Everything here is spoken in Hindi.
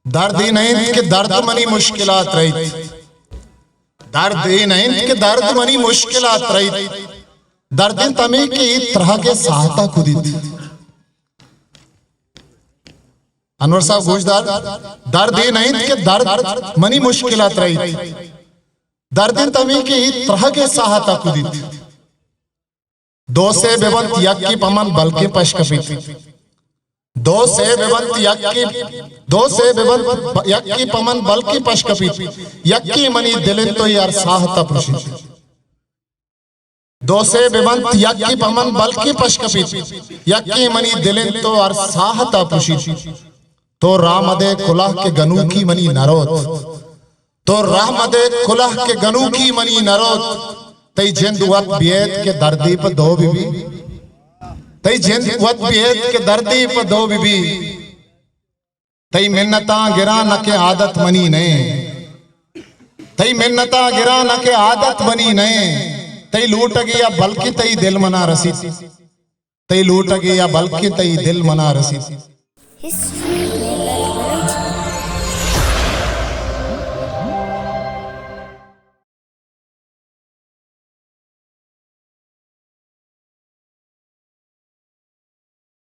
दर्द ही नहीं कि दर्द मनी मुश्किलात रही, दर्द ही नहीं कि दर्द मनी मुश्किलात रही, दर्द तमे की तरह के सहायता कुदित। अनवर साहब गुजदार, दर्द ही नहीं कि दर्द मनी मुश्किलात रही, दर्द तमे की तरह के सहायता कुदित। दो से बेबंत यक्की पमन बल के पशकपित, दो से बेबंत यक्की पमन बल की पशकपित, यक्की मनी दिलिन तो यार साहता पुरुषित। दो से बेबंत यक्की पमन बल की पशकपित, यक्की मनी दिलिन तो यार साहता पुरुषित। तो रामदे कुलाह के गनू की मनी नरोत, तो रामदे कुलाह के गनू की मनी नरोत। तई जिंदुवत बियत के दर्दी पर दो बीबी, तई जिंदुवत बियत के दर्दी पर दो बीबी। तई मिन्नता गिरा न के आदत मनी ने, तई मिन्नता गिरा न के आदत बनी ने। तई लूट गया बल्कि तई दिल मना रसी, तई लूट गया बल्कि तई दिल मना रसी।